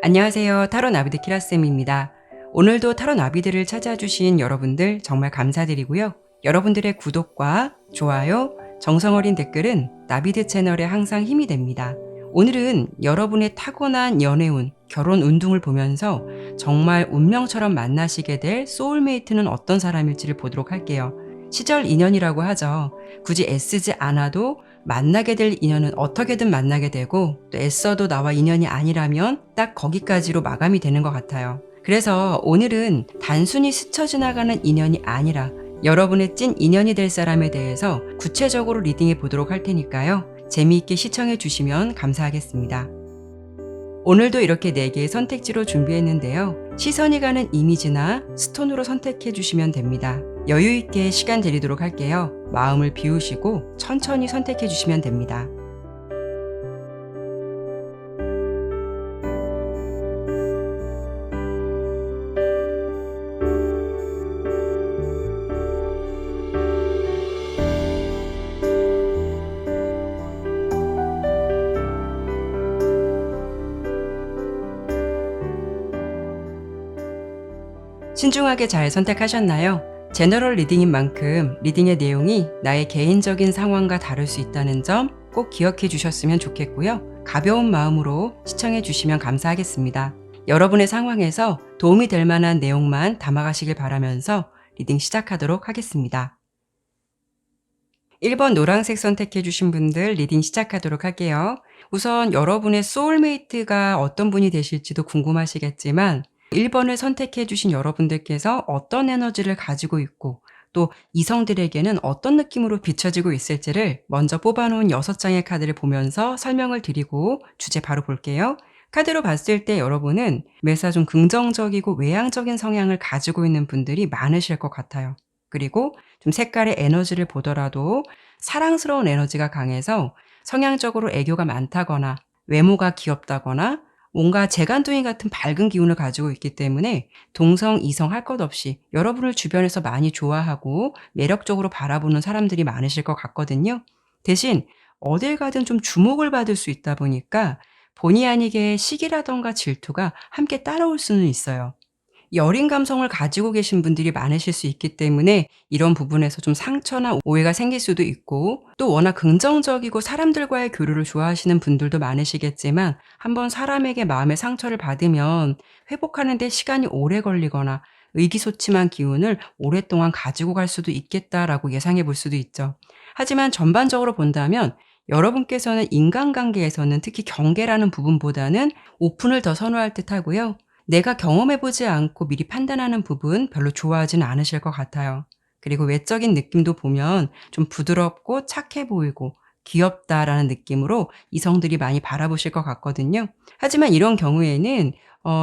안녕하세요. 타로 나비드 키라쌤입니다. 오늘도 타로 나비들을 찾아주신 여러분들 정말 감사드리고요. 여러분들의 구독과 좋아요, 정성어린 댓글은 나비드 채널에 항상 힘이 됩니다. 오늘은 여러분의 타고난 연애운, 결혼 운동을 보면서 정말 운명처럼 만나시게 될 소울메이트는 어떤 사람일지를 보도록 할게요. 시절 인연이라고 하죠. 굳이 애쓰지 않아도 만나게 될 인연은 어떻게든 만나게 되고, 또 애써도 나와 인연이 아니라면 딱 거기까지로 마감이 되는 것 같아요. 그래서 오늘은 단순히 스쳐 지나가는 인연이 아니라 여러분의 찐 인연이 될 사람에 대해서 구체적으로 리딩해 보도록 할 테니까요. 재미있게 시청해 주시면 감사하겠습니다. 오늘도 이렇게 4개의 선택지로 준비했는데요. 시선이 가는 이미지나 스톤으로 선택해 주시면 됩니다. 여유있게 시간 드리도록 할게요. 마음을 비우시고 천천히 선택해 주시면 됩니다. 신중하게 잘 선택하셨나요? 제너럴 리딩인 만큼 리딩의 내용이 나의 개인적인 상황과 다를 수 있다는 점 꼭 기억해 주셨으면 좋겠고요. 가벼운 마음으로 시청해 주시면 감사하겠습니다. 여러분의 상황에서 도움이 될 만한 내용만 담아가시길 바라면서 리딩 시작하도록 하겠습니다. 1번 노란색 선택해 주신 분들 리딩 시작하도록 할게요. 우선 여러분의 소울메이트가 어떤 분이 되실지도 궁금하시겠지만 1번을 선택해 주신 여러분들께서 어떤 에너지를 가지고 있고 또 이성들에게는 어떤 느낌으로 비춰지고 있을지를 먼저 뽑아놓은 6장의 카드를 보면서 설명을 드리고 주제 바로 볼게요. 카드로 봤을 때 여러분은 매사 좀 긍정적이고 외향적인 성향을 가지고 있는 분들이 많으실 것 같아요. 그리고 좀 색깔의 에너지를 보더라도 사랑스러운 에너지가 강해서 성향적으로 애교가 많다거나 외모가 귀엽다거나 뭔가 재간둥이 같은 밝은 기운을 가지고 있기 때문에 동성, 이성 할 것 없이 여러분을 주변에서 많이 좋아하고 매력적으로 바라보는 사람들이 많으실 것 같거든요. 대신 어딜 가든 좀 주목을 받을 수 있다 보니까 본의 아니게 시기라던가 질투가 함께 따라올 수는 있어요. 여린 감성을 가지고 계신 분들이 많으실 수 있기 때문에 이런 부분에서 좀 상처나 오해가 생길 수도 있고, 또 워낙 긍정적이고 사람들과의 교류를 좋아하시는 분들도 많으시겠지만 한번 사람에게 마음의 상처를 받으면 회복하는 데 시간이 오래 걸리거나 의기소침한 기운을 오랫동안 가지고 갈 수도 있겠다라고 예상해 볼 수도 있죠. 하지만 전반적으로 본다면 여러분께서는 인간관계에서는 특히 경계라는 부분보다는 오픈을 더 선호할 듯 하고요. 내가 경험해보지 않고 미리 판단하는 부분 별로 좋아하진 않으실 것 같아요. 그리고 외적인 느낌도 보면 좀 부드럽고 착해 보이고 귀엽다라는 느낌으로 이성들이 많이 바라보실 것 같거든요. 하지만 이런 경우에는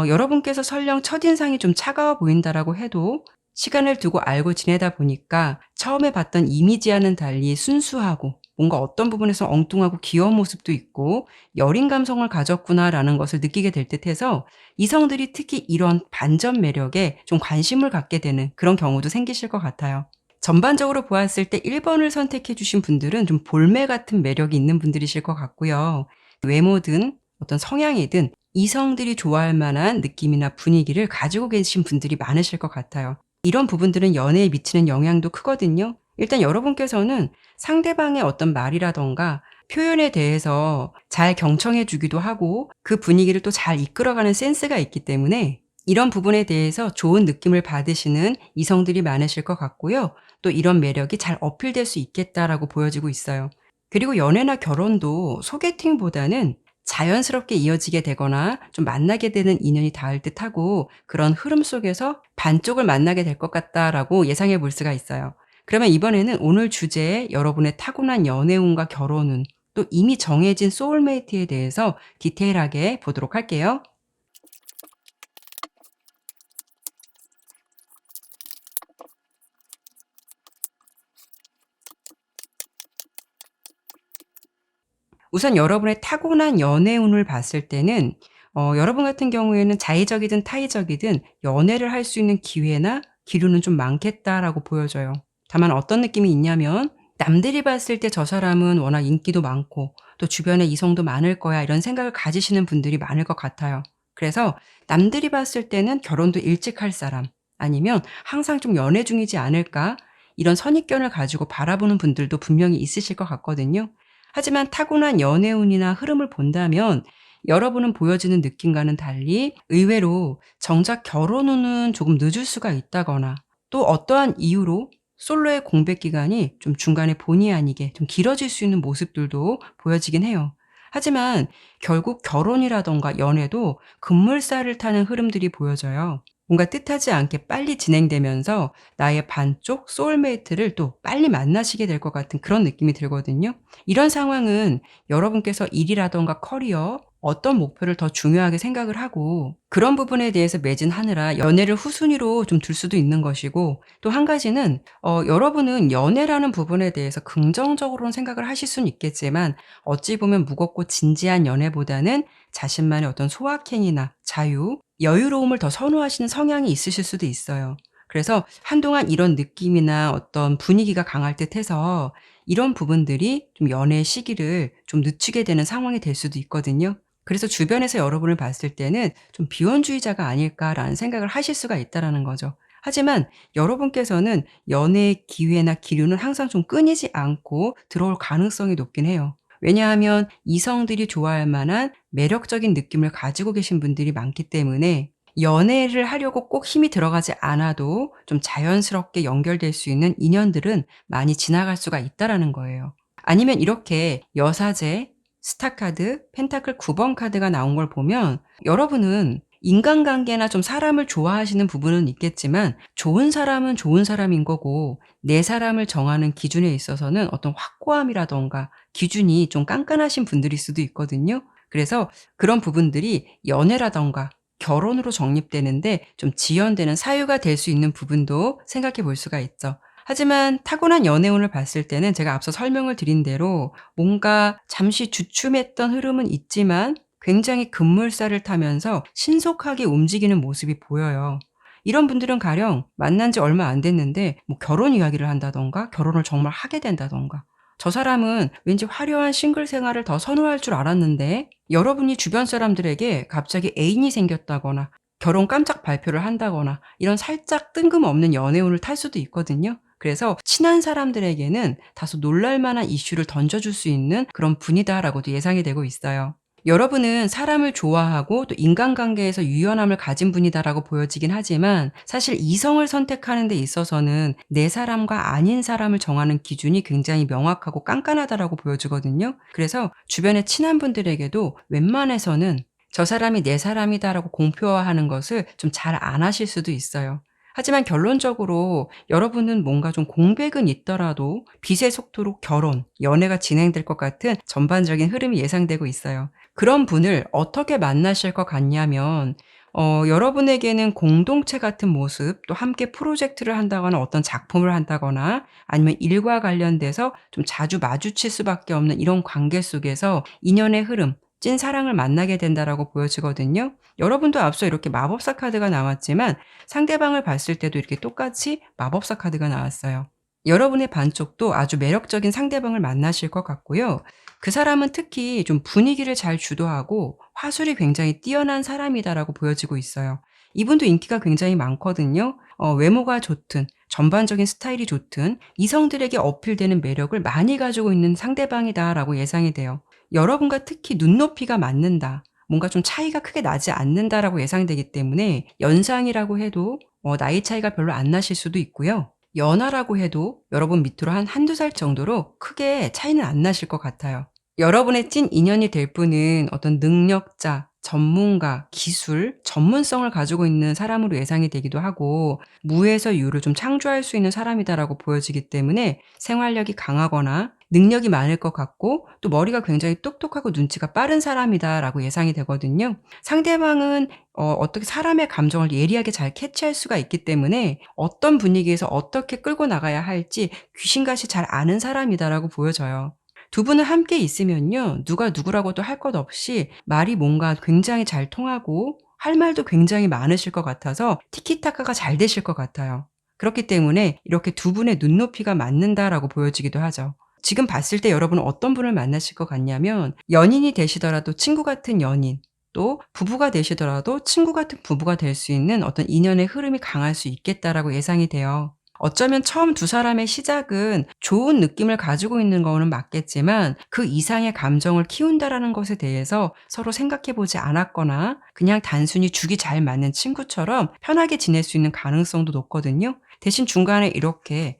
여러분께서 설령 첫인상이 좀 차가워 보인다라고 해도 시간을 두고 알고 지내다 보니까 처음에 봤던 이미지와는 달리 순수하고 뭔가 어떤 부분에서 엉뚱하고 귀여운 모습도 있고 여린 감성을 가졌구나라는 것을 느끼게 될 듯해서 이성들이 특히 이런 반전 매력에 좀 관심을 갖게 되는 그런 경우도 생기실 것 같아요. 전반적으로 보았을 때 1번을 선택해 주신 분들은 좀 볼매 같은 매력이 있는 분들이실 것 같고요. 외모든 어떤 성향이든 이성들이 좋아할 만한 느낌이나 분위기를 가지고 계신 분들이 많으실 것 같아요. 이런 부분들은 연애에 미치는 영향도 크거든요. 일단 여러분께서는 상대방의 어떤 말이라던가 표현에 대해서 잘 경청해 주기도 하고 그 분위기를 또 잘 이끌어가는 센스가 있기 때문에 이런 부분에 대해서 좋은 느낌을 받으시는 이성들이 많으실 것 같고요. 또 이런 매력이 잘 어필될 수 있겠다라고 보여지고 있어요. 그리고 연애나 결혼도 소개팅보다는 자연스럽게 이어지게 되거나 좀 만나게 되는 인연이 닿을 듯하고 그런 흐름 속에서 반쪽을 만나게 될 것 같다라고 예상해 볼 수가 있어요. 그러면 이번에는 오늘 주제에 여러분의 타고난 연애운과 결혼운, 또 이미 정해진 소울메이트에 대해서 디테일하게 보도록 할게요. 우선 여러분의 타고난 연애운을 봤을 때는 여러분 같은 경우에는 자의적이든 타의적이든 연애를 할 수 있는 기회나 기류는 좀 많겠다라고 보여져요. 다만 어떤 느낌이 있냐면 남들이 봤을 때 '저 사람은 워낙 인기도 많고 또 주변에 이성도 많을 거야.' 이런 생각을 가지시는 분들이 많을 것 같아요. 그래서 남들이 봤을 때는 결혼도 일찍 할 사람, 아니면 항상 좀 연애 중이지 않을까? 이런 선입견을 가지고 바라보는 분들도 분명히 있으실 것 같거든요. 하지만 타고난 연애운이나 흐름을 본다면 여러분은 보여지는 느낌과는 달리 의외로 정작 결혼 후는 조금 늦을 수가 있다거나, 또 어떠한 이유로 솔로의 공백 기간이 좀 중간에 본의 아니게 좀 길어질 수 있는 모습들도 보여지긴 해요. 하지만 결국 결혼이라던가 연애도 급물살을 타는 흐름들이 보여져요. 뭔가 뜻하지 않게 빨리 진행되면서 나의 반쪽 소울메이트를 또 빨리 만나시게 될 것 같은 그런 느낌이 들거든요. 이런 상황은 여러분께서 일이라던가 커리어, 어떤 목표를 더 중요하게 생각을 하고 그런 부분에 대해서 매진하느라 연애를 후순위로 좀 둘 수도 있는 것이고, 또 한 가지는 여러분은 연애라는 부분에 대해서 긍정적으로는 생각을 하실 수는 있겠지만, 어찌 보면 무겁고 진지한 연애보다는 자신만의 어떤 소확행이나 자유, 여유로움을 더 선호하시는 성향이 있으실 수도 있어요. 그래서 한동안 이런 느낌이나 어떤 분위기가 강할 듯해서 이런 부분들이 좀 연애 시기를 좀 늦추게 되는 상황이 될 수도 있거든요. 그래서 주변에서 여러분을 봤을 때는 좀 '비혼주의자가 아닐까.'라는 생각을 하실 수가 있다라는 거죠. 하지만 여러분께서는 연애의 기회나 기류는 항상 좀 끊이지 않고 들어올 가능성이 높긴 해요. 왜냐하면 이성들이 좋아할 만한 매력적인 느낌을 가지고 계신 분들이 많기 때문에 연애를 하려고 꼭 힘이 들어가지 않아도 좀 자연스럽게 연결될 수 있는 인연들은 많이 지나갈 수가 있다라는 거예요. 아니면 이렇게 여사제, 스타카드, 펜타클 9번 카드가 나온 걸 보면 여러분은 인간관계나 좀 사람을 좋아하시는 부분은 있겠지만 좋은 사람은 좋은 사람인 거고, 내 사람을 정하는 기준에 있어서는 어떤 확고함이라든가 기준이 좀 깐깐하신 분들일 수도 있거든요. 그래서 그런 부분들이 연애라든가 결혼으로 정립되는데 좀 지연되는 사유가 될 수 있는 부분도 생각해 볼 수가 있죠. 하지만 타고난 연애운을 봤을 때는 제가 앞서 설명을 드린 대로 뭔가 잠시 주춤했던 흐름은 있지만 굉장히 급물살을 타면서 신속하게 움직이는 모습이 보여요. 이런 분들은 가령 만난 지 얼마 안 됐는데 뭐 결혼 이야기를 한다든가 결혼을 정말 하게 된다든가, 저 사람은 왠지 화려한 싱글 생활을 더 선호할 줄 알았는데 여러분이 주변 사람들에게 갑자기 애인이 생겼다거나 결혼 깜짝 발표를 한다거나 이런 살짝 뜬금없는 연애운을 탈 수도 있거든요. 그래서 친한 사람들에게는 다소 놀랄 만한 이슈를 던져줄 수 있는 그런 분이다라고도 예상이 되고 있어요. 여러분은 사람을 좋아하고 또 인간관계에서 유연함을 가진 분이다라고 보여지긴 하지만, 사실 이성을 선택하는 데 있어서는 내 사람과 아닌 사람을 정하는 기준이 굉장히 명확하고 깐깐하다라고 보여지거든요. 그래서 주변의 친한 분들에게도 웬만해서는 저 사람이 내 사람이다라고 공표화하는 것을 좀 잘 안 하실 수도 있어요. 하지만 결론적으로 여러분은 뭔가 좀 공백은 있더라도 빛의 속도로 결혼, 연애가 진행될 것 같은 전반적인 흐름이 예상되고 있어요. 그런 분을 어떻게 만나실 것 같냐면, 여러분에게는 공동체 같은 모습, 또 함께 프로젝트를 한다거나 어떤 작품을 한다거나 아니면 일과 관련돼서 좀 자주 마주칠 수밖에 없는 이런 관계 속에서 인연의 흐름, 찐 사랑을 만나게 된다라고 보여지거든요. 여러분도 앞서 이렇게 마법사 카드가 나왔지만 상대방을 봤을 때도 이렇게 똑같이 마법사 카드가 나왔어요. 여러분의 반쪽도 아주 매력적인 상대방을 만나실 것 같고요. 그 사람은 특히 좀 분위기를 잘 주도하고 화술이 굉장히 뛰어난 사람이다라고 보여지고 있어요. 이분도 인기가 굉장히 많거든요. 외모가 좋든 전반적인 스타일이 좋든 이성들에게 어필되는 매력을 많이 가지고 있는 상대방이다라고 예상이 돼요. 여러분과 특히 눈높이가 맞는다, 뭔가 좀 차이가 크게 나지 않는다라고 예상되기 때문에 연상이라고 해도 나이 차이가 별로 안 나실 수도 있고요. 연하라고 해도 여러분 밑으로 한 한두 살 정도로 크게 차이는 안 나실 것 같아요. 여러분의 찐 인연이 될 분은 어떤 능력자, 전문가, 기술, 전문성을 가지고 있는 사람으로 예상이 되기도 하고, 무에서 유를 좀 창조할 수 있는 사람이다라고 보여지기 때문에 생활력이 강하거나 능력이 많을 것 같고, 또 머리가 굉장히 똑똑하고 눈치가 빠른 사람이다라고 예상이 되거든요. 상대방은 어떻게 사람의 감정을 예리하게 잘 캐치할 수가 있기 때문에 어떤 분위기에서 어떻게 끌고 나가야 할지 귀신같이 잘 아는 사람이다라고 보여져요. 두 분은 함께 있으면요, 누가 누구라고도 할 것 없이 말이 뭔가 굉장히 잘 통하고 할 말도 굉장히 많으실 것 같아서 티키타카가 잘 되실 것 같아요. 그렇기 때문에 이렇게 두 분의 눈높이가 맞는다라고 보여지기도 하죠. 지금 봤을 때 여러분은 어떤 분을 만나실 것 같냐면, 연인이 되시더라도 친구 같은 연인, 또 부부가 되시더라도 친구 같은 부부가 될 수 있는 어떤 인연의 흐름이 강할 수 있겠다라고 예상이 돼요. 어쩌면 처음 두 사람의 시작은 좋은 느낌을 가지고 있는 거는 맞겠지만 그 이상의 감정을 키운다라는 것에 대해서 서로 생각해 보지 않았거나 그냥 단순히 죽이 잘 맞는 친구처럼 편하게 지낼 수 있는 가능성도 높거든요. 대신 중간에 이렇게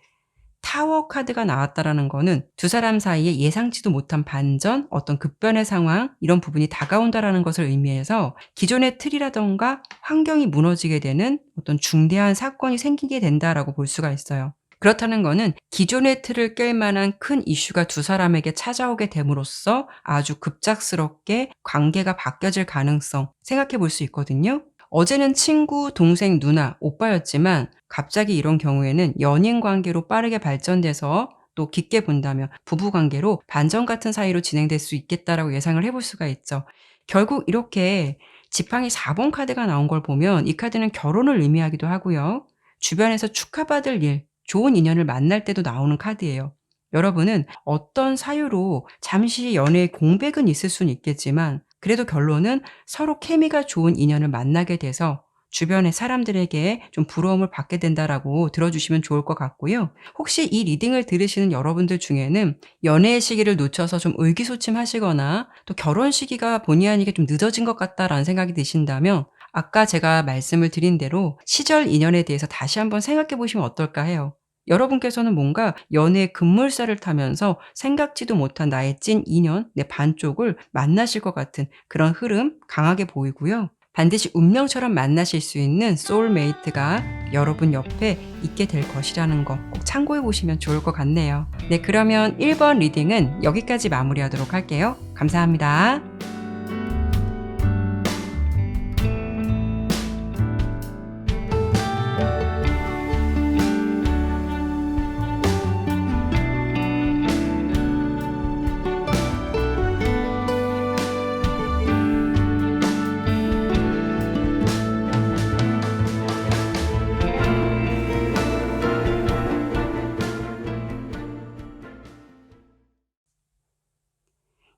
타워 카드가 나왔다라는 거는 두 사람 사이에 예상치도 못한 반전, 어떤 급변의 상황 이런 부분이 다가온다라는 것을 의미해서 기존의 틀이라든가 환경이 무너지게 되는 어떤 중대한 사건이 생기게 된다라고 볼 수가 있어요. 그렇다는 거는 기존의 틀을 깰 만한 큰 이슈가 두 사람에게 찾아오게 됨으로써 아주 급작스럽게 관계가 바뀌어질 가능성 생각해 볼 수 있거든요. 어제는 친구, 동생, 누나, 오빠였지만 갑자기 이런 경우에는 연인 관계로 빠르게 발전돼서 또 깊게 본다면 부부 관계로 반전 같은 사이로 진행될 수 있겠다라고 예상을 해볼 수가 있죠. 결국 이렇게 지팡이 4번 카드가 나온 걸 보면 이 카드는 결혼을 의미하기도 하고요. 주변에서 축하받을 일, 좋은 인연을 만날 때도 나오는 카드예요. 여러분은 어떤 사유로 잠시 연애의 공백은 있을 수는 있겠지만 그래도 결론은 서로 케미가 좋은 인연을 만나게 돼서 주변의 사람들에게 좀 부러움을 받게 된다라고 들어주시면 좋을 것 같고요. 혹시 이 리딩을 들으시는 여러분들 중에는 연애의 시기를 놓쳐서 좀 의기소침하시거나 또 결혼 시기가 본의 아니게 좀 늦어진 것 같다라는 생각이 드신다면 아까 제가 말씀을 드린 대로 시절 인연에 대해서 다시 한번 생각해 보시면 어떨까 해요. 여러분께서는 뭔가 연애의 급물살을 타면서 생각지도 못한 나의 찐 인연, 내 반쪽을 만나실 것 같은 그런 흐름 강하게 보이고요. 반드시 운명처럼 만나실 수 있는 소울메이트가 여러분 옆에 있게 될 것이라는 거 꼭 참고해 보시면 좋을 것 같네요. 네, 그러면 1번 리딩은 여기까지 마무리하도록 할게요. 감사합니다.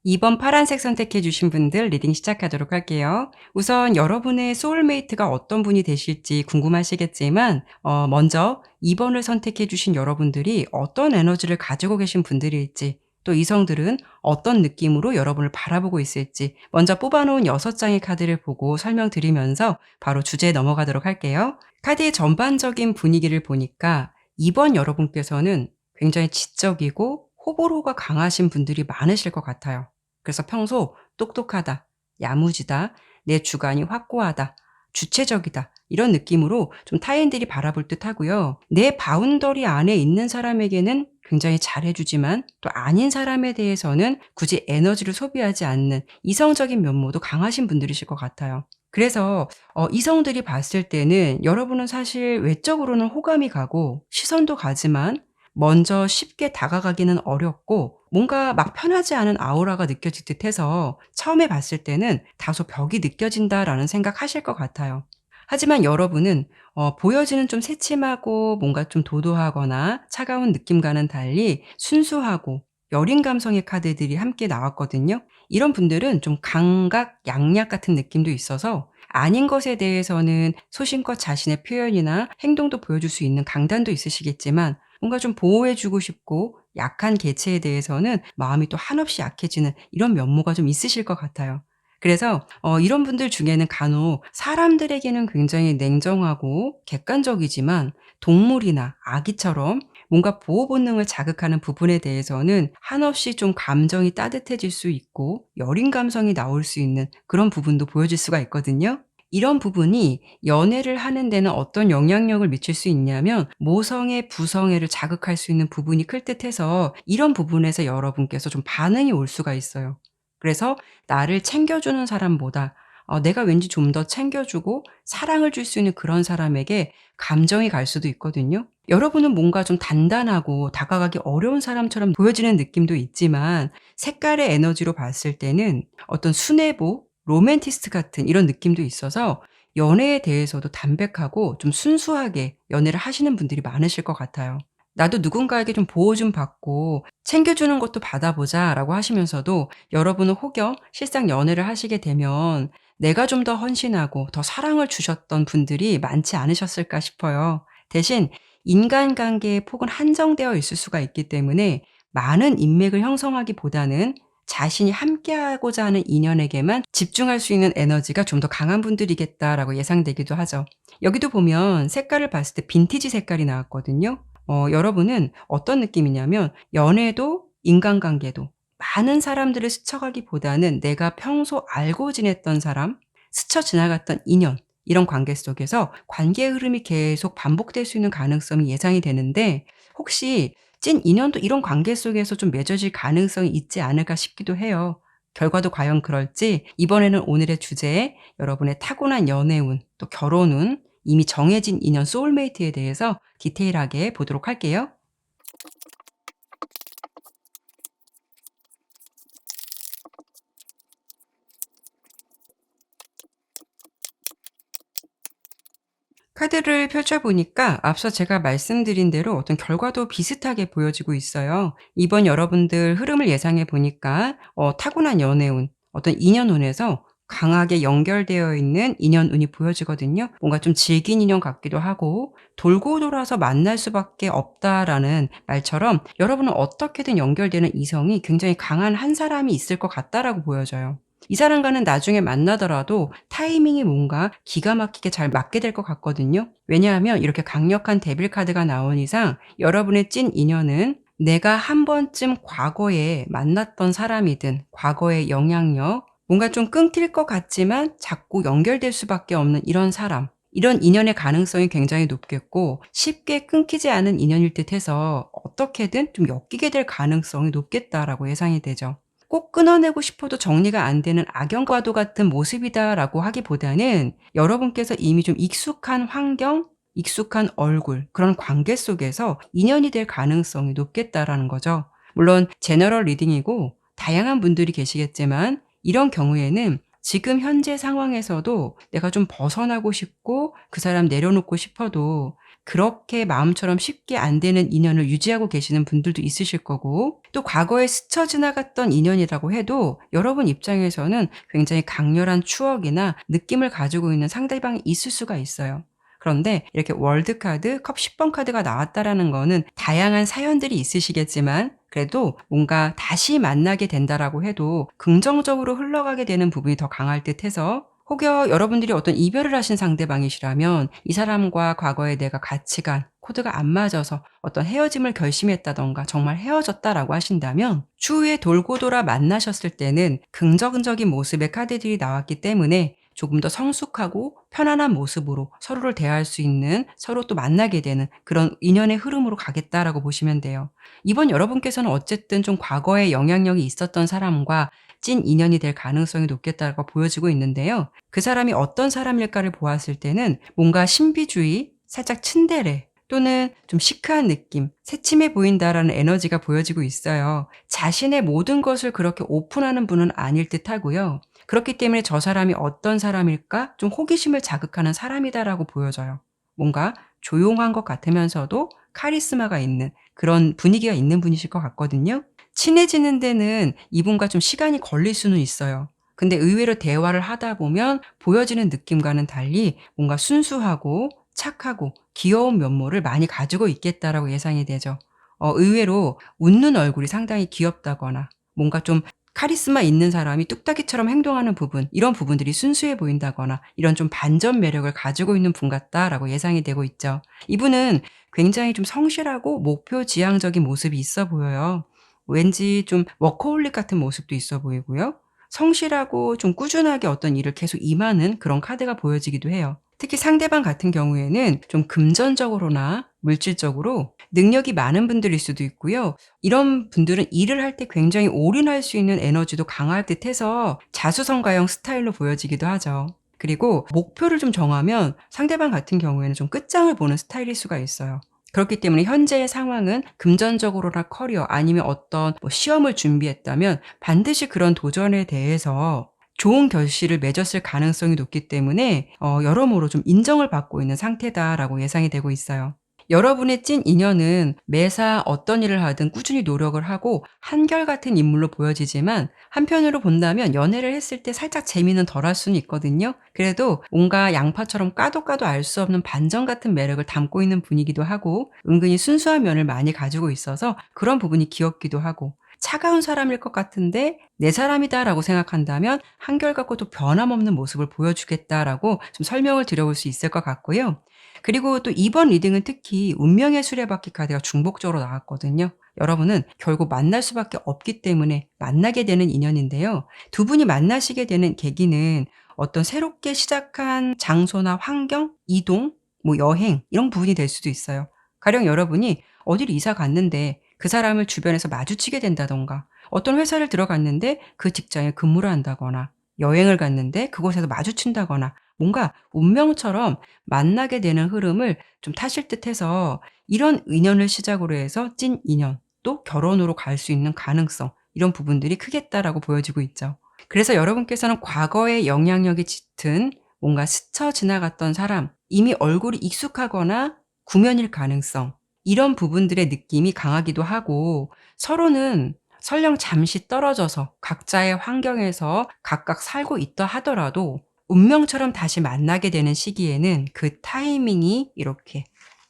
2번 파란색 선택해 주신 분들 리딩 시작하도록 할게요. 우선 여러분의 소울메이트가 어떤 분이 되실지 궁금하시겠지만 먼저 2번을 선택해 주신 여러분들이 어떤 에너지를 가지고 계신 분들일지 또 이성들은 어떤 느낌으로 여러분을 바라보고 있을지 먼저 뽑아 놓은 6장의 카드를 보고 설명드리면서 바로 주제에 넘어가도록 할게요. 카드의 전반적인 분위기를 보니까 2번 여러분께서는 굉장히 지적이고 호불호가 강하신 분들이 많으실 것 같아요. 그래서 평소 똑똑하다, 야무지다, 내 주관이 확고하다, 주체적이다 이런 느낌으로 좀 타인들이 바라볼 듯 하고요. 내 바운더리 안에 있는 사람에게는 굉장히 잘해주지만 또 아닌 사람에 대해서는 굳이 에너지를 소비하지 않는 이성적인 면모도 강하신 분들이실 것 같아요. 그래서 이성들이 봤을 때는 여러분은 사실 외적으로는 호감이 가고 시선도 가지만 먼저 쉽게 다가가기는 어렵고 뭔가 막 편하지 않은 아우라가 느껴질 듯해서 처음에 봤을 때는 다소 벽이 느껴진다라는 생각하실 것 같아요. 하지만 여러분은 보여지는 좀 새침하고 뭔가 좀 도도하거나 차가운 느낌과는 달리 순수하고 여린 감성의 카드들이 함께 나왔거든요. 이런 분들은 좀 강각, 양약 같은 느낌도 있어서 아닌 것에 대해서는 소신껏 자신의 표현이나 행동도 보여줄 수 있는 강단도 있으시겠지만 뭔가 좀 보호해 주고 싶고 약한 개체에 대해서는 마음이 또 한없이 약해지는 이런 면모가 좀 있으실 것 같아요. 그래서 이런 분들 중에는 간혹 사람들에게는 굉장히 냉정하고 객관적이지만 동물이나 아기처럼 뭔가 보호 본능을 자극하는 부분에 대해서는 한없이 좀 감정이 따뜻해질 수 있고 여린 감성이 나올 수 있는 그런 부분도 보여질 수가 있거든요. 이런 부분이 연애를 하는 데는 어떤 영향력을 미칠 수 있냐면 모성애, 부성애를 자극할 수 있는 부분이 클 듯해서 이런 부분에서 여러분께서 좀 반응이 올 수가 있어요. 그래서 나를 챙겨주는 사람보다 내가 왠지 좀 더 챙겨주고 사랑을 줄 수 있는 그런 사람에게 감정이 갈 수도 있거든요. 여러분은 뭔가 좀 단단하고 다가가기 어려운 사람처럼 보여지는 느낌도 있지만 색깔의 에너지로 봤을 때는 어떤 순애보, 로맨티스트 같은 이런 느낌도 있어서 연애에 대해서도 담백하고 좀 순수하게 연애를 하시는 분들이 많으실 것 같아요. 나도 누군가에게 좀 보호 좀 받고 챙겨주는 것도 받아보자라고 하시면서도 여러분은 혹여 실상 연애를 하시게 되면 내가 좀 더 헌신하고 더 사랑을 주셨던 분들이 많지 않으셨을까 싶어요. 대신 인간관계의 폭은 한정되어 있을 수가 있기 때문에 많은 인맥을 형성하기보다는 자신이 함께하고자 하는 인연에게만 집중할 수 있는 에너지가 좀 더 강한 분들이겠다라고 예상되기도 하죠. 여기도 보면 색깔을 봤을 때 빈티지 색깔이 나왔거든요. 여러분은 어떤 느낌이냐면 연애도 인간관계도 많은 사람들을 스쳐가기보다는 내가 평소 알고 지냈던 사람, 스쳐 지나갔던 인연, 이런 관계 속에서 관계의 흐름이 계속 반복될 수 있는 가능성이 예상이 되는데, 혹시 찐 인연도 이런 관계 속에서 좀 맺어질 가능성이 있지 않을까 싶기도 해요. 결과도 과연 그럴지 이번에는 오늘의 주제에 여러분의 타고난 연애운, 또 결혼운, 이미 정해진 인연 소울메이트에 대해서 디테일하게 보도록 할게요. 카드를 펼쳐보니까 앞서 제가 말씀드린 대로 어떤 결과도 비슷하게 보여지고 있어요. 이번 여러분들 흐름을 예상해 보니까 타고난 연애운, 어떤 인연운에서 강하게 연결되어 있는 인연운이 보여지거든요. 뭔가 좀 질긴 인연 같기도 하고 돌고 돌아서 만날 수밖에 없다라는 말처럼 여러분은 어떻게든 연결되는 이성이 굉장히 강한 한 사람이 있을 것 같다라고 보여져요. 이 사람과는 나중에 만나더라도 타이밍이 뭔가 기가 막히게 잘 맞게 될 것 같거든요. 왜냐하면 이렇게 강력한 데빌 카드가 나온 이상 여러분의 찐 인연은 내가 한 번쯤 과거에 만났던 사람이든 과거의 영향력, 뭔가 좀 끊길 것 같지만 자꾸 연결될 수밖에 없는 이런 사람, 이런 인연의 가능성이 굉장히 높겠고 쉽게 끊기지 않은 인연일 듯해서 어떻게든 좀 엮이게 될 가능성이 높겠다라고 예상이 되죠. 꼭 끊어내고 싶어도 정리가 안 되는 악연과도 같은 모습이다라고 하기보다는 여러분께서 이미 좀 익숙한 환경, 익숙한 얼굴, 그런 관계 속에서 인연이 될 가능성이 높겠다라는 거죠. 물론 제너럴 리딩이고 다양한 분들이 계시겠지만 이런 경우에는 지금 현재 상황에서도 내가 좀 벗어나고 싶고 그 사람 내려놓고 싶어도 그렇게 마음처럼 쉽게 안 되는 인연을 유지하고 계시는 분들도 있으실 거고, 또 과거에 스쳐 지나갔던 인연이라고 해도 여러분 입장에서는 굉장히 강렬한 추억이나 느낌을 가지고 있는 상대방이 있을 수가 있어요. 그런데 이렇게 월드 카드, 컵 10번 카드가 나왔다라는 거는 다양한 사연들이 있으시겠지만 그래도 뭔가 다시 만나게 된다라고 해도 긍정적으로 흘러가게 되는 부분이 더 강할 듯해서, 혹여 여러분들이 어떤 이별을 하신 상대방이시라면 이 사람과 과거에 내가 가치관, 코드가 안 맞아서 어떤 헤어짐을 결심했다던가 정말 헤어졌다라고 하신다면 추후에 돌고 돌아 만나셨을 때는 긍정적인 모습의 카드들이 나왔기 때문에 조금 더 성숙하고 편안한 모습으로 서로를 대할 수 있는, 서로 또 만나게 되는 그런 인연의 흐름으로 가겠다라고 보시면 돼요. 이번 여러분께서는 어쨌든 좀 과거에 영향력이 있었던 사람과 찐 인연이 될 가능성이 높겠다고 보여지고 있는데요. 그 사람이 어떤 사람일까를 보았을 때는 뭔가 신비주의, 살짝 츤데레 또는 좀 시크한 느낌, 새침해 보인다라는 에너지가 보여지고 있어요. 자신의 모든 것을 그렇게 오픈하는 분은 아닐 듯하고요. 그렇기 때문에 저 사람이 어떤 사람일까? 좀 호기심을 자극하는 사람이다라고 보여져요. 뭔가 조용한 것 같으면서도 카리스마가 있는 그런 분위기가 있는 분이실 것 같거든요. 친해지는 데는 이분과 좀 시간이 걸릴 수는 있어요. 근데 의외로 대화를 하다 보면 보여지는 느낌과는 달리 뭔가 순수하고 착하고 귀여운 면모를 많이 가지고 있겠다라고 예상이 되죠. 의외로 웃는 얼굴이 상당히 귀엽다거나 뭔가 좀 카리스마 있는 사람이 뚝딱이처럼 행동하는 부분, 이런 부분들이 순수해 보인다거나 이런 좀 반전 매력을 가지고 있는 분 같다라고 예상이 되고 있죠. 이분은 굉장히 좀 성실하고 목표 지향적인 모습이 있어 보여요. 왠지 좀 워커홀릭 같은 모습도 있어 보이고요. 성실하고 좀 꾸준하게 어떤 일을 계속 임하는 그런 카드가 보여지기도 해요. 특히 상대방 같은 경우에는 좀 금전적으로나 물질적으로 능력이 많은 분들일 수도 있고요. 이런 분들은 일을 할 때 굉장히 올인할 수 있는 에너지도 강할 듯해서 자수성가형 스타일로 보여지기도 하죠. 그리고 목표를 좀 정하면 상대방 같은 경우에는 좀 끝장을 보는 스타일일 수가 있어요. 그렇기 때문에 현재의 상황은 금전적으로나 커리어 아니면 어떤 시험을 준비했다면 반드시 그런 도전에 대해서 좋은 결실을 맺었을 가능성이 높기 때문에 여러모로 좀 인정을 받고 있는 상태다라고 예상이 되고 있어요. 여러분의 찐 인연은 매사 어떤 일을 하든 꾸준히 노력을 하고 한결같은 인물로 보여지지만 한편으로 본다면 연애를 했을 때 살짝 재미는 덜할 수는 있거든요. 그래도 뭔가 양파처럼 까도 까도 알 수 없는 반전 같은 매력을 담고 있는 분이기도 하고 은근히 순수한 면을 많이 가지고 있어서 그런 부분이 귀엽기도 하고 차가운 사람일 것 같은데 내 사람이다라고 생각한다면 한결같고 또 변함없는 모습을 보여주겠다라고 좀 설명을 드려볼 수 있을 것 같고요. 그리고 또 이번 리딩은 특히 운명의 수레바퀴 카드가 중복적으로 나왔거든요. 여러분은 결국 만날 수밖에 없기 때문에 만나게 되는 인연인데요. 두 분이 만나시게 되는 계기는 어떤 새롭게 시작한 장소나 환경, 이동, 여행 이런 부분이 될 수도 있어요. 가령 여러분이 어디를 이사 갔는데 그 사람을 주변에서 마주치게 된다던가 어떤 회사를 들어갔는데 그 직장에 근무를 한다거나 여행을 갔는데 그곳에서 마주친다거나 뭔가 운명처럼 만나게 되는 흐름을 좀 타실 듯해서 이런 인연을 시작으로 해서 찐 인연 또 결혼으로 갈 수 있는 가능성 이런 부분들이 크겠다라고 보여지고 있죠. 그래서 여러분께서는 과거의 영향력이 짙은 뭔가 스쳐 지나갔던 사람, 이미 얼굴이 익숙하거나 구면일 가능성 이런 부분들의 느낌이 강하기도 하고 서로는 설령 잠시 떨어져서 각자의 환경에서 각각 살고 있다 하더라도 운명처럼 다시 만나게 되는 시기에는 그 타이밍이 이렇게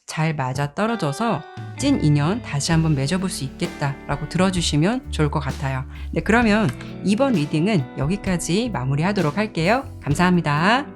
잘 맞아떨어져서 찐 인연 다시 한번 맺어볼 수 있겠다라고 들어주시면 좋을 것 같아요. 네, 그러면 이번 리딩은 여기까지 마무리하도록 할게요. 감사합니다.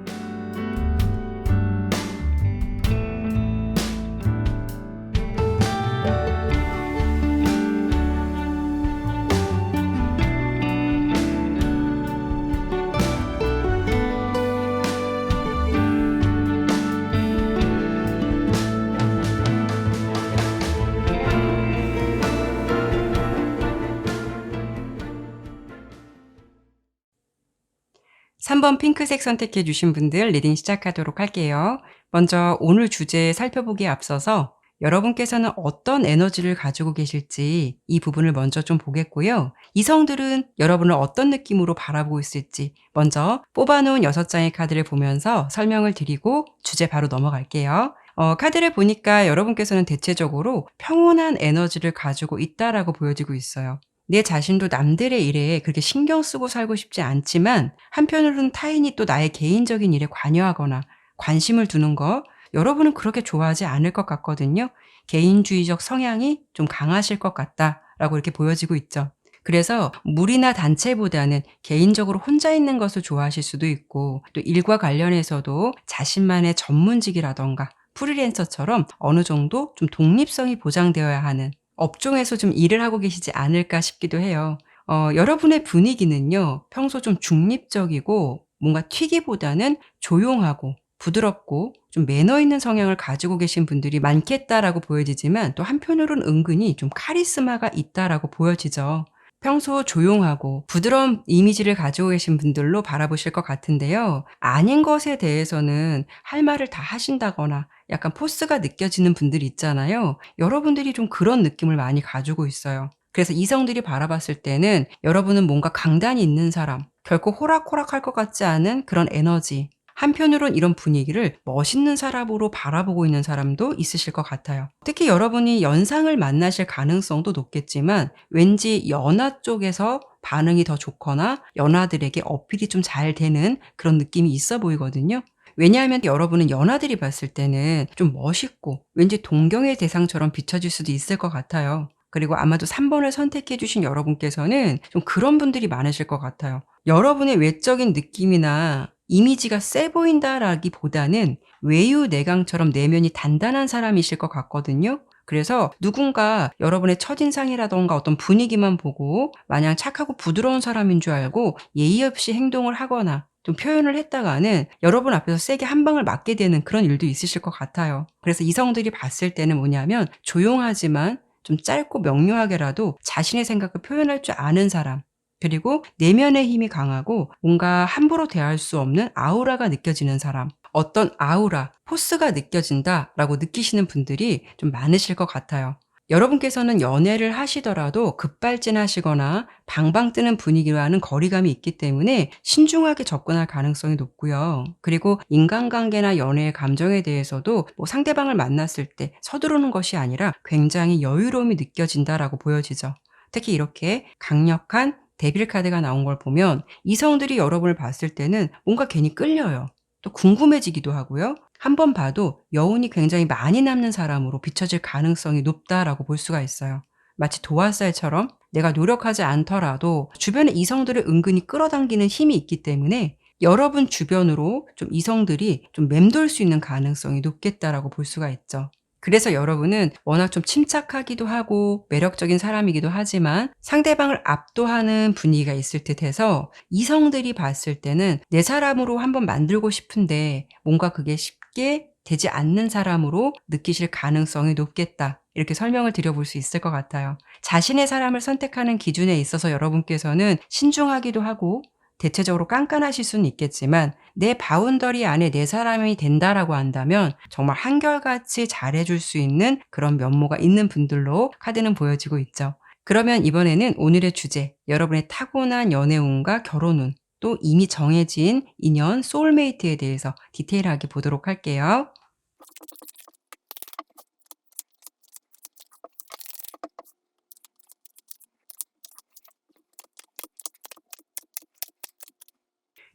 3번 핑크색 선택해 주신 분들 리딩 시작하도록 할게요. 먼저 오늘 주제 살펴보기에 앞서서 여러분께서는 어떤 에너지를 가지고 계실지 이 부분을 먼저 좀 보겠고요. 이성들은 여러분을 어떤 느낌으로 바라보고 있을지 먼저 뽑아놓은 6장의 카드를 보면서 설명을 드리고 주제 바로 넘어갈게요. 카드를 보니까 여러분께서는 대체적으로 평온한 에너지를 가지고 있다라고 보여지고 있어요. 내 자신도 남들의 일에 그렇게 신경 쓰고 살고 싶지 않지만 한편으로는 타인이 또 나의 개인적인 일에 관여하거나 관심을 두는 거 여러분은 그렇게 좋아하지 않을 것 같거든요. 개인주의적 성향이 좀 강하실 것 같다라고 이렇게 보여지고 있죠. 그래서 무리나 단체보다는 개인적으로 혼자 있는 것을 좋아하실 수도 있고 또 일과 관련해서도 자신만의 전문직이라던가 프리랜서처럼 어느 정도 좀 독립성이 보장되어야 하는 업종에서 좀 일을 하고 계시지 않을까 싶기도 해요. 여러분의 분위기는요, 평소 좀 중립적이고 뭔가 튀기보다는 조용하고 부드럽고 좀 매너 있는 성향을 가지고 계신 분들이 많겠다라고 보여지지만 또 한편으로는 은근히 좀 카리스마가 있다라고 보여지죠. 평소 조용하고 부드러운 이미지를 가지고 계신 분들로 바라보실 것 같은데요. 아닌 것에 대해서는 할 말을 다 하신다거나 약간 포스가 느껴지는 분들이 있잖아요. 여러분들이 좀 그런 느낌을 많이 가지고 있어요. 그래서 이성들이 바라봤을 때는 여러분은 뭔가 강단이 있는 사람, 결코 호락호락할 것 같지 않은 그런 에너지, 한편으론 이런 분위기를 멋있는 사람으로 바라보고 있는 사람도 있으실 것 같아요. 특히 여러분이 연상을 만나실 가능성도 높겠지만 왠지 연하 쪽에서 반응이 더 좋거나 연하들에게 어필이 좀 잘 되는 그런 느낌이 있어 보이거든요. 왜냐하면 여러분은 연하들이 봤을 때는 좀 멋있고 왠지 동경의 대상처럼 비춰질 수도 있을 것 같아요. 그리고 아마도 3번을 선택해 주신 여러분께서는 좀 그런 분들이 많으실 것 같아요. 여러분의 외적인 느낌이나 이미지가 세 보인다라기보다는 외유내강처럼 내면이 단단한 사람이실 것 같거든요. 그래서 누군가 여러분의 첫인상이라던가 어떤 분위기만 보고 마냥 착하고 부드러운 사람인 줄 알고 예의 없이 행동을 하거나 좀 표현을 했다가는 여러분 앞에서 세게 한 방을 맞게 되는 그런 일도 있으실 것 같아요. 그래서 이성들이 봤을 때는 뭐냐면 조용하지만 좀 짧고 명료하게라도 자신의 생각을 표현할 줄 아는 사람, 그리고 내면의 힘이 강하고 뭔가 함부로 대할 수 없는 아우라가 느껴지는 사람, 어떤 아우라, 포스가 느껴진다라고 느끼시는 분들이 좀 많으실 것 같아요. 여러분께서는 연애를 하시더라도 급발진하시거나 방방 뜨는 분위기와는 거리감이 있기 때문에 신중하게 접근할 가능성이 높고요. 그리고 인간관계나 연애의 감정에 대해서도 상대방을 만났을 때 서두르는 것이 아니라 굉장히 여유로움이 느껴진다라고 보여지죠. 특히 이렇게 강력한 데빌 카드가 나온 걸 보면 이성들이 여러분을 봤을 때는 뭔가 괜히 끌려요. 또 궁금해지기도 하고요. 한 번 봐도 여운이 굉장히 많이 남는 사람으로 비춰질 가능성이 높다라고 볼 수가 있어요. 마치 도화살처럼 내가 노력하지 않더라도 주변의 이성들을 은근히 끌어당기는 힘이 있기 때문에 여러분 주변으로 좀 이성들이 좀 맴돌 수 있는 가능성이 높겠다라고 볼 수가 있죠. 그래서 여러분은 워낙 좀 침착하기도 하고 매력적인 사람이기도 하지만 상대방을 압도하는 분위기가 있을 듯해서 이성들이 봤을 때는 내 사람으로 한번 만들고 싶은데 뭔가 그게 쉽게 되지 않는 사람으로 느끼실 가능성이 높겠다. 이렇게 설명을 드려볼 수 있을 것 같아요. 자신의 사람을 선택하는 기준에 있어서 여러분께서는 신중하기도 하고 대체적으로 깐깐하실 수는 있겠지만 내 바운더리 안에 내 사람이 된다라고 한다면 정말 한결같이 잘해줄 수 있는 그런 면모가 있는 분들로 카드는 보여지고 있죠. 그러면 이번에는 오늘의 주제, 여러분의 타고난 연애운과 결혼운, 또 이미 정해진 인연, 소울메이트에 대해서 디테일하게 보도록 할게요.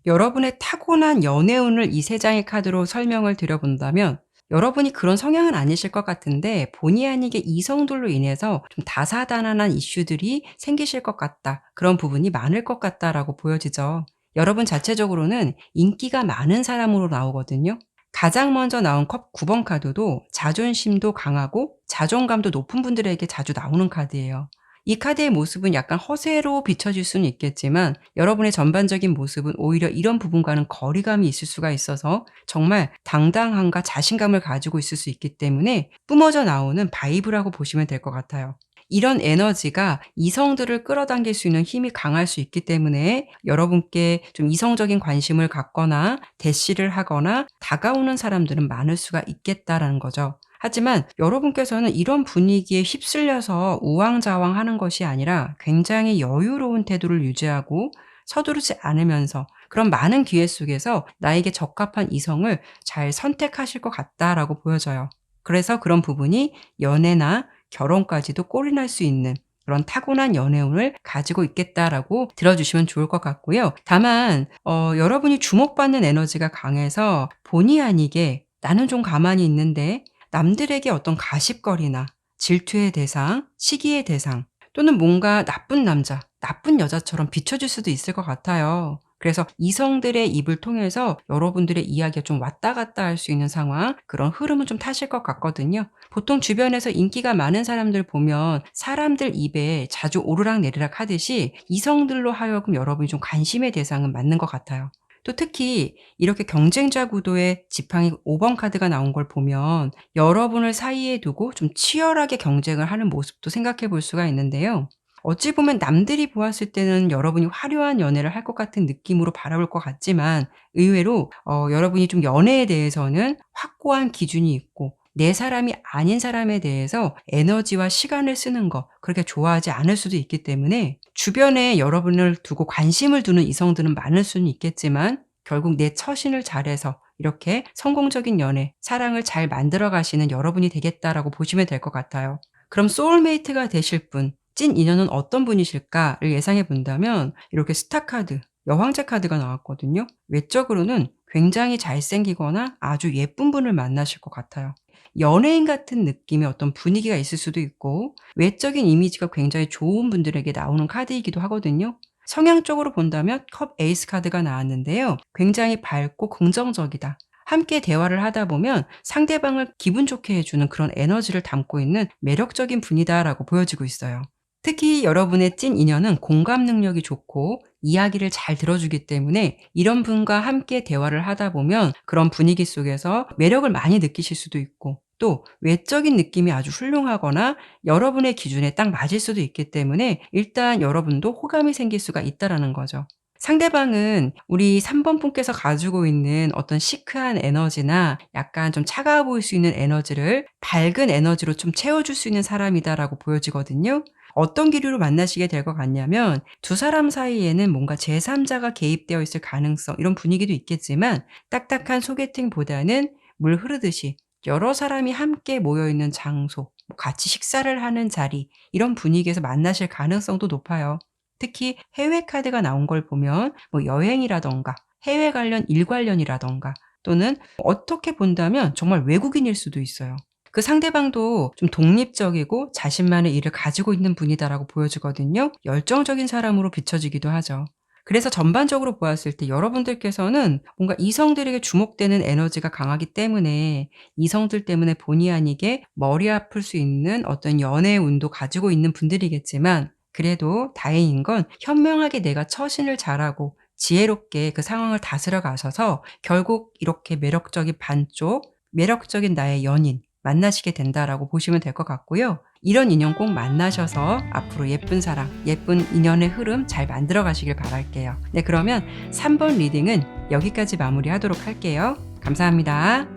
여러분의 타고난 연애운을 이 세 장의 카드로 설명을 드려본다면 여러분이 그런 성향은 아니실 것 같은데 본의 아니게 이성들로 인해서 좀 다사다난한 이슈들이 생기실 것 같다. 그런 부분이 많을 것 같다라고 보여지죠. 여러분 자체적으로는 인기가 많은 사람으로 나오거든요. 가장 먼저 나온 컵 9번 카드도 자존심도 강하고 자존감도 높은 분들에게 자주 나오는 카드예요. 이 카드의 모습은 약간 허세로 비춰질 수는 있겠지만 여러분의 전반적인 모습은 오히려 이런 부분과는 거리감이 있을 수가 있어서 정말 당당함과 자신감을 가지고 있을 수 있기 때문에 뿜어져 나오는 바이브라고 보시면 될 것 같아요. 이런 에너지가 이성들을 끌어당길 수 있는 힘이 강할 수 있기 때문에 여러분께 좀 이성적인 관심을 갖거나 대시를 하거나 다가오는 사람들은 많을 수가 있겠다라는 거죠. 하지만 여러분께서는 이런 분위기에 휩쓸려서 우왕좌왕하는 것이 아니라 굉장히 여유로운 태도를 유지하고 서두르지 않으면서 그런 많은 기회 속에서 나에게 적합한 이성을 잘 선택하실 것 같다라고 보여져요. 그래서 그런 부분이 연애나 결혼까지도 꼴이 날 수 있는 그런 타고난 연애운을 가지고 있겠다라고 들어주시면 좋을 것 같고요. 다만 여러분이 주목받는 에너지가 강해서 본의 아니게 나는 좀 가만히 있는데 남들에게 어떤 가십거리나 질투의 대상, 시기의 대상 또는 뭔가 나쁜 남자, 나쁜 여자처럼 비춰질 수도 있을 것 같아요. 그래서 이성들의 입을 통해서 여러분들의 이야기가 좀 왔다 갔다 할 수 있는 상황, 그런 흐름은 좀 타실 것 같거든요. 보통 주변에서 인기가 많은 사람들 보면 사람들 입에 자주 오르락내리락 하듯이 이성들로 하여금 여러분이 좀 관심의 대상은 맞는 것 같아요. 또 특히 이렇게 경쟁자 구도의 지팡이 5번 카드가 나온 걸 보면 여러분을 사이에 두고 좀 치열하게 경쟁을 하는 모습도 생각해 볼 수가 있는데요. 어찌 보면 남들이 보았을 때는 여러분이 화려한 연애를 할 것 같은 느낌으로 바라볼 것 같지만 의외로 여러분이 좀 연애에 대해서는 확고한 기준이 있고 내 사람이 아닌 사람에 대해서 에너지와 시간을 쓰는 거 그렇게 좋아하지 않을 수도 있기 때문에 주변에 여러분을 두고 관심을 두는 이성들은 많을 수는 있겠지만 결국 내 처신을 잘해서 이렇게 성공적인 연애, 사랑을 잘 만들어 가시는 여러분이 되겠다라고 보시면 될 것 같아요. 그럼 소울메이트가 되실 분, 찐 인연은 어떤 분이실까를 예상해 본다면 이렇게 스타 카드, 여황제 카드가 나왔거든요. 외적으로는 굉장히 잘생기거나 아주 예쁜 분을 만나실 것 같아요. 연예인 같은 느낌의 어떤 분위기가 있을 수도 있고 외적인 이미지가 굉장히 좋은 분들에게 나오는 카드이기도 하거든요. 성향적으로 본다면 컵 에이스 카드가 나왔는데요. 굉장히 밝고 긍정적이다. 함께 대화를 하다 보면 상대방을 기분 좋게 해주는 그런 에너지를 담고 있는 매력적인 분이다라고 보여지고 있어요. 특히 여러분의 찐 인연은 공감 능력이 좋고 이야기를 잘 들어주기 때문에 이런 분과 함께 대화를 하다 보면 그런 분위기 속에서 매력을 많이 느끼실 수도 있고 또 외적인 느낌이 아주 훌륭하거나 여러분의 기준에 딱 맞을 수도 있기 때문에 일단 여러분도 호감이 생길 수가 있다라는 거죠. 상대방은 우리 3번 분께서 가지고 있는 어떤 시크한 에너지나 약간 좀 차가워 보일 수 있는 에너지를 밝은 에너지로 좀 채워줄 수 있는 사람이다라고 보여지거든요. 어떤 기류로 만나시게 될 것 같냐면 두 사람 사이에는 뭔가 제3자가 개입되어 있을 가능성 이런 분위기도 있겠지만 딱딱한 소개팅보다는 물 흐르듯이 여러 사람이 함께 모여 있는 장소, 뭐 같이 식사를 하는 자리 이런 분위기에서 만나실 가능성도 높아요. 특히 해외 카드가 나온 걸 보면 뭐 여행이라든가 해외 관련 일 관련이라든가 또는 어떻게 본다면 정말 외국인일 수도 있어요. 그 상대방도 좀 독립적이고 자신만의 일을 가지고 있는 분이다라고 보여지거든요. 열정적인 사람으로 비춰지기도 하죠. 그래서 전반적으로 보았을 때 여러분들께서는 뭔가 이성들에게 주목되는 에너지가 강하기 때문에 이성들 때문에 본의 아니게 머리 아플 수 있는 어떤 연애의 운도 가지고 있는 분들이겠지만 그래도 다행인 건 현명하게 내가 처신을 잘하고 지혜롭게 그 상황을 다스려 가셔서 결국 이렇게 매력적인 반쪽, 매력적인 나의 연인 만나시게 된다라고 보시면 될 것 같고요. 이런 인연 꼭 만나셔서 앞으로 예쁜 사랑, 예쁜 인연의 흐름 잘 만들어 가시길 바랄게요. 네, 그러면 3번 리딩은 여기까지 마무리하도록 할게요. 감사합니다.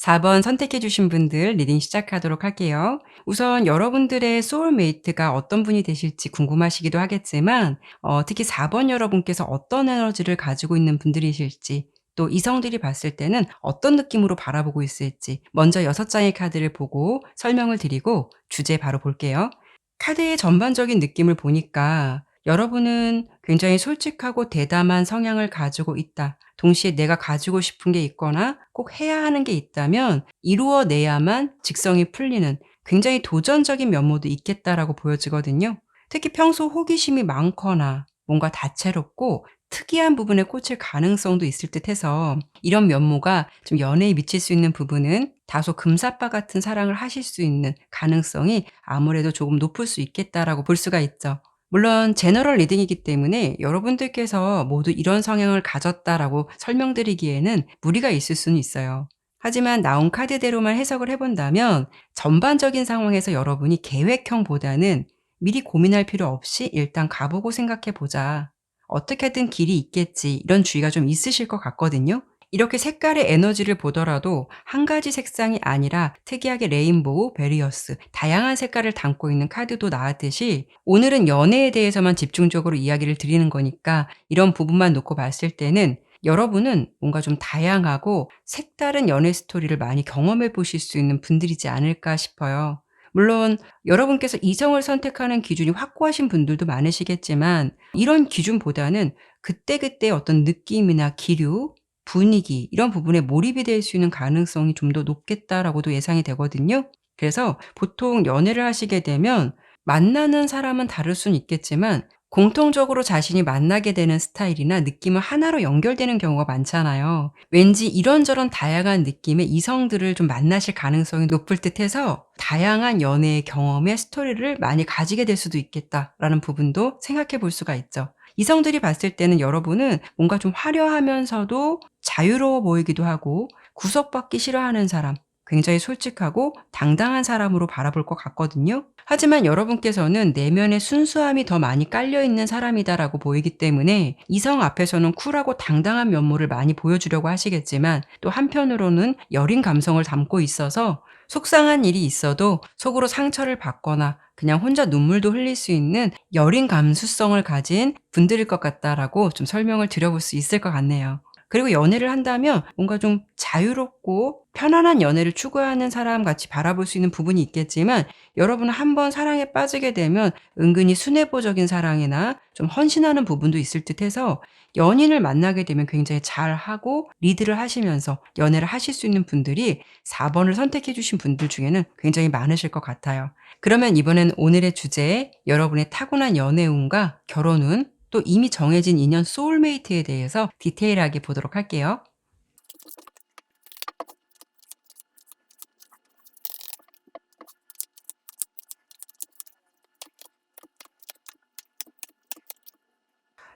4번 선택해 주신 분들 리딩 시작하도록 할게요. 우선 여러분들의 소울메이트가 어떤 분이 되실지 궁금하시기도 하겠지만 특히 4번 여러분께서 어떤 에너지를 가지고 있는 분들이실지 또 이성들이 봤을 때는 어떤 느낌으로 바라보고 있을지 먼저 6 장의 카드를 보고 설명을 드리고 주제 바로 볼게요. 카드의 전반적인 느낌을 보니까 여러분은 굉장히 솔직하고 대담한 성향을 가지고 있다. 동시에 내가 가지고 싶은 게 있거나 꼭 해야 하는 게 있다면 이루어내야만 직성이 풀리는 굉장히 도전적인 면모도 있겠다라고 보여지거든요. 특히 평소 호기심이 많거나 뭔가 다채롭고 특이한 부분에 꽂힐 가능성도 있을 듯해서 이런 면모가 좀 연애에 미칠 수 있는 부분은 다소 금사빠 같은 사랑을 하실 수 있는 가능성이 아무래도 조금 높을 수 있겠다라고 볼 수가 있죠. 물론 제너럴 리딩이기 때문에 여러분들께서 모두 이런 성향을 가졌다라고 설명드리기에는 무리가 있을 수는 있어요. 하지만 나온 카드대로만 해석을 해 본다면 전반적인 상황에서 여러분이 계획형보다는 미리 고민할 필요 없이 '일단 가 보고 생각해 보자. 어떻게든 길이 있겠지.' 이런 주의가 좀 있으실 것 같거든요. 이렇게 색깔의 에너지를 보더라도 한 가지 색상이 아니라 특이하게 레인보우, 베리어스 다양한 색깔을 담고 있는 카드도 나왔듯이 오늘은 연애에 대해서만 집중적으로 이야기를 드리는 거니까 이런 부분만 놓고 봤을 때는 여러분은 뭔가 좀 다양하고 색다른 연애 스토리를 많이 경험해 보실 수 있는 분들이지 않을까 싶어요. 물론 여러분께서 이성을 선택하는 기준이 확고하신 분들도 많으시겠지만 이런 기준보다는 그때그때의 어떤 느낌이나 기류, 분위기 이런 부분에 몰입이 될 수 있는 가능성이 좀 더 높겠다라고도 예상이 되거든요. 그래서 보통 연애를 하시게 되면 만나는 사람은 다를 수는 있겠지만 공통적으로 자신이 만나게 되는 스타일이나 느낌은 하나로 연결되는 경우가 많잖아요. 왠지 이런저런 다양한 느낌의 이성들을 좀 만나실 가능성이 높을 듯해서 다양한 연애의 경험의 스토리를 많이 가지게 될 수도 있겠다라는 부분도 생각해 볼 수가 있죠. 이성들이 봤을 때는 여러분은 뭔가 좀 화려하면서도 자유로워 보이기도 하고 구속받기 싫어하는 사람, 굉장히 솔직하고 당당한 사람으로 바라볼 것 같거든요. 하지만 여러분께서는 내면의 순수함이 더 많이 깔려 있는 사람이다라고 보이기 때문에 이성 앞에서는 쿨하고 당당한 면모를 많이 보여주려고 하시겠지만 또 한편으로는 여린 감성을 담고 있어서 속상한 일이 있어도 속으로 상처를 받거나 그냥 혼자 눈물도 흘릴 수 있는 여린 감수성을 가진 분들일 것 같다라고 좀 설명을 드려볼 수 있을 것 같네요. 그리고 연애를 한다면 뭔가 좀 자유롭고 편안한 연애를 추구하는 사람 같이 바라볼 수 있는 부분이 있겠지만 여러분은 한번 사랑에 빠지게 되면 은근히 순애보적인 사랑이나 좀 헌신하는 부분도 있을 듯해서 연인을 만나게 되면 굉장히 잘하고 리드를 하시면서 연애를 하실 수 있는 분들이 4 번을 선택해 주신 분들 중에는 굉장히 많으실 것 같아요. 그러면 이번엔 오늘의 주제 여러분의 타고난 연애 운과 결혼 운 또 이미 정해진 인연 소울메이트에 대해서 디테일하게 보도록 할게요.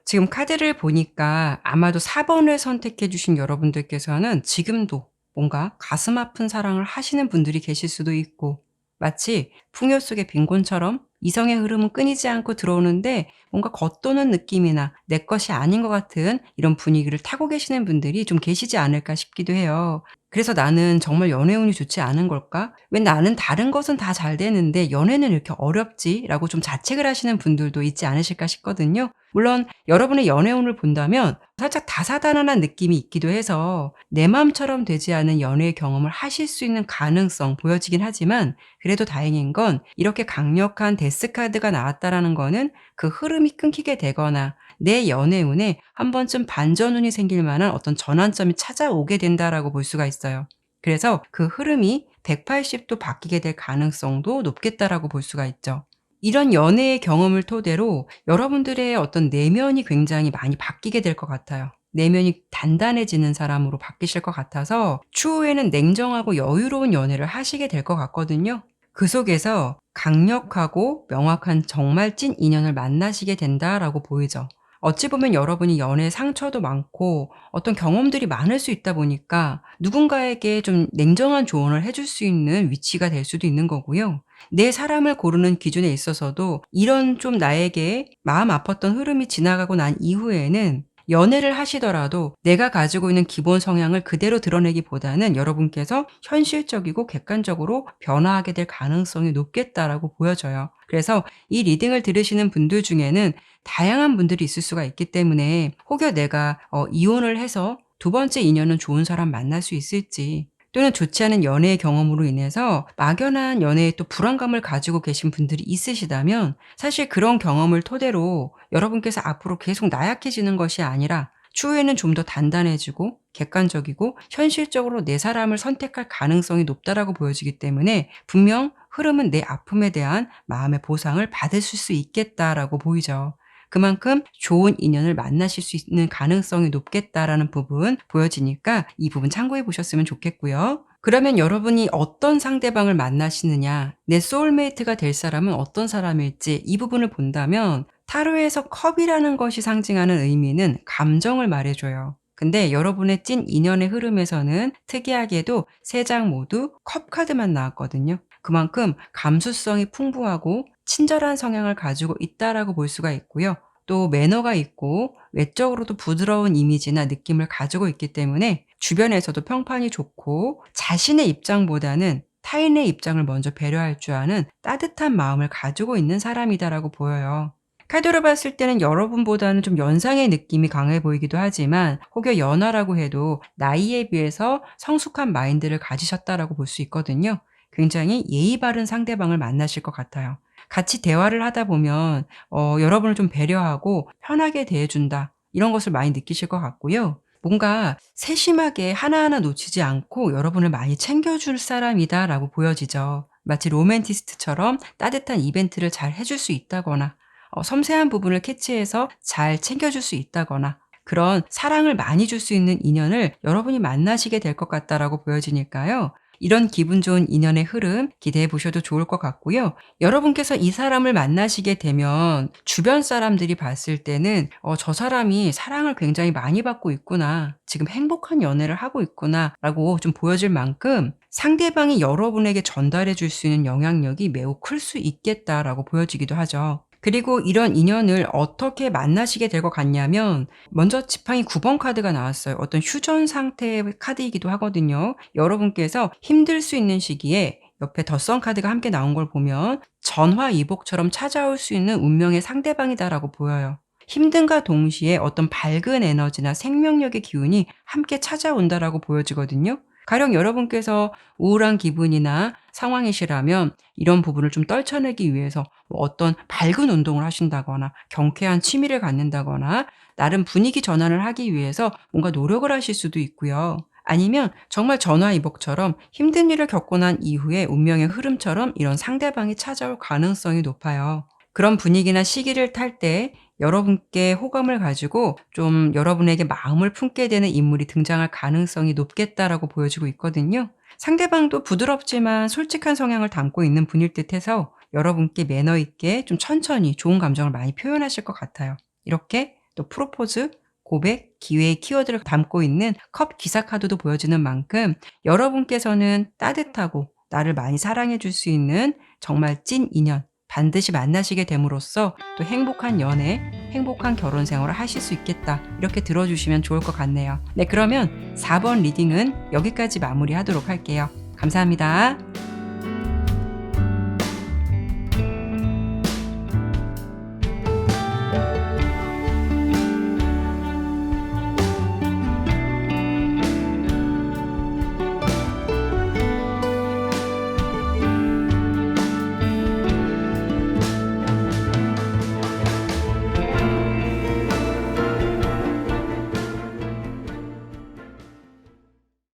지금 카드를 보니까 아마도 4 번을 선택해 주신 여러분들께서는 지금도 뭔가 가슴 아픈 사랑을 하시는 분들이 계실 수도 있고, 마치 풍요 속의 빈곤처럼 이성의 흐름은 끊이지 않고 들어오는데 뭔가 겉도는 느낌이나 내 것이 아닌 것 같은 이런 분위기를 타고 계시는 분들이 좀 계시지 않을까 싶기도 해요. 그래서 '나는 정말 연애 운이 좋지 않은 걸까? 왜 나는 다른 것은 다 잘 되는데 연애는 이렇게 어렵지?'라고 좀 자책을 하시는 분들도 있지 않으실까 싶거든요. 물론 여러분의 연애 운을 본다면 살짝 다사다난한 느낌이 있기도 해서 내 마음처럼 되지 않은 연애 경험을 하실 수 있는 가능성 보여지긴 하지만, 그래도 다행인 건 이렇게 강력한 데스 카드가 나왔다라는 거는 그 흐름이 끊기게 되거나 내 연애 운에 한 번쯤 반전운이 생길 만한 어떤 전환점이 찾아오게 된다라고 볼 수가 있어요. 그래서 그 흐름이 180도 바뀌게 될 가능성도 높겠다라고 볼 수가 있죠. 이런 연애의 경험을 토대로 여러분들의 어떤 내면이 굉장히 많이 바뀌게 될 것 같아요. 내면이 단단해지는 사람으로 바뀌실 것 같아서 추후에는 냉정하고 여유로운 연애를 하시게 될 것 같거든요. 그 속에서 강력하고 명확한 정말 찐 인연을 만나시게 된다라고 보이죠. 어찌 보면 여러분이 연애에 상처도 많고 어떤 경험들이 많을 수 있다 보니까 누군가에게 좀 냉정한 조언을 해줄 수 있는 위치가 될 수도 있는 거고요. 내 사람을 고르는 기준에 있어서도 이런 좀 나에게 마음 아팠던 흐름이 지나가고 난 이후에는 연애를 하시더라도 내가 가지고 있는 기본 성향을 그대로 드러내기보다는 여러분께서 현실적이고 객관적으로 변화하게 될 가능성이 높겠다라고 보여져요. 그래서 이 리딩을 들으시는 분들 중에는 다양한 분들이 있을 수가 있기 때문에 혹여 내가 이혼을 해서 두 번째 인연은 좋은 사람 만날 수 있을지, 또는 좋지 않은 연애의 경험으로 인해서 막연한 연애에 또 불안감을 가지고 계신 분들이 있으시다면, 사실 그런 경험을 토대로 여러분께서 앞으로 계속 나약해지는 것이 아니라 추후에는 좀 더 단단해지고 객관적이고 현실적으로 내 사람을 선택할 가능성이 높다라고 보여지기 때문에 분명 흐름은 내 아픔에 대한 마음의 보상을 받으실 수 있겠다라고 보이죠. 그만큼 좋은 인연을 만나실 수 있는 가능성이 높겠다라는 부분 보여지니까 이 부분 참고해 보셨으면 좋겠고요. 그러면 여러분이 어떤 상대방을 만나시느냐, 내 소울메이트가 될 사람은 어떤 사람일지 이 부분을 본다면, 타로에서 컵이라는 것이 상징하는 의미는 감정을 말해줘요. 근데 여러분의 찐 인연의 흐름에서는 특이하게도 세 장 모두 컵 카드만 나왔거든요. 그만큼 감수성이 풍부하고 친절한 성향을 가지고 있다라고 볼 수가 있고요. 또 매너가 있고 외적으로도 부드러운 이미지나 느낌을 가지고 있기 때문에 주변에서도 평판이 좋고, 자신의 입장보다는 타인의 입장을 먼저 배려할 줄 아는 따뜻한 마음을 가지고 있는 사람이다라고 보여요. 카드로 봤을 때는 여러분보다는 좀 연상의 느낌이 강해 보이기도 하지만, 혹여 연하라고 해도 나이에 비해서 성숙한 마인드를 가지셨다라고 볼 수 있거든요. 굉장히 예의 바른 상대방을 만나실 것 같아요. 같이 대화를 하다 보면 여러분을 좀 배려하고 편하게 대해 준다, 이런 것을 많이 느끼실 것 같고요. 뭔가 세심하게 하나하나 놓치지 않고 여러분을 많이 챙겨줄 사람이다라고 보여지죠. 마치 로맨티스트처럼 따뜻한 이벤트를 잘 해줄 수 있다거나 섬세한 부분을 캐치해서 잘 챙겨줄 수 있다거나, 그런 사랑을 많이 줄 수 있는 인연을 여러분이 만나시게 될 것 같다라고 보여지니까요. 이런 기분 좋은 인연의 흐름 기대해 보셔도 좋을 것 같고요. 여러분께서 이 사람을 만나시게 되면 주변 사람들이 봤을 때는 '저 사람이 사랑을 굉장히 많이 받고 있구나. 지금 행복한 연애를 하고 있구나.'라고 좀 보여질 만큼 상대방이 여러분에게 전달해 줄 수 있는 영향력이 매우 클 수 있겠다라고 보여지기도 하죠. 그리고 이런 인연을 어떻게 만나시게 될 것 같냐면, 먼저 지팡이 9번 카드가 나왔어요. 어떤 휴전 상태의 카드이기도 하거든요. 여러분께서 힘들 수 있는 시기에 옆에 덧선 카드가 함께 나온 걸 보면 전화위복처럼 찾아올 수 있는 운명의 상대방이다라고 보여요. 힘듦과 동시에 어떤 밝은 에너지나 생명력의 기운이 함께 찾아온다라고 보여지거든요. 가령 여러분께서 우울한 기분이나 상황이시라면 이런 부분을 좀 떨쳐내기 위해서 어떤 밝은 운동을 하신다거나 경쾌한 취미를 갖는다거나 나름 분위기 전환을 하기 위해서 뭔가 노력을 하실 수도 있고요. 아니면 정말 전화위복처럼 힘든 일을 겪고 난 이후에 운명의 흐름처럼 이런 상대방이 찾아올 가능성이 높아요. 그런 분위기나 시기를 탈 때 여러분께 호감을 가지고 좀 여러분에게 마음을 품게 되는 인물이 등장할 가능성이 높겠다라고 보여지고 있거든요. 상대방도 부드럽지만 솔직한 성향을 담고 있는 분일 듯해서 여러분께 매너 있게 좀 천천히 좋은 감정을 많이 표현하실 것 같아요. 이렇게 또 프로포즈, 고백, 기회의 키워드를 담고 있는 컵 기사 카드도 보여주는 만큼 여러분께서는 따뜻하고 나를 많이 사랑해 줄 수 있는 정말 찐 인연 반드시 만나시게 됨으로써 또 행복한 연애, 행복한 결혼 생활을 하실 수 있겠다. 이렇게 들어주시면 좋을 것 같네요. 네, 그러면 4번 리딩은 여기까지 마무리하도록 할게요. 감사합니다.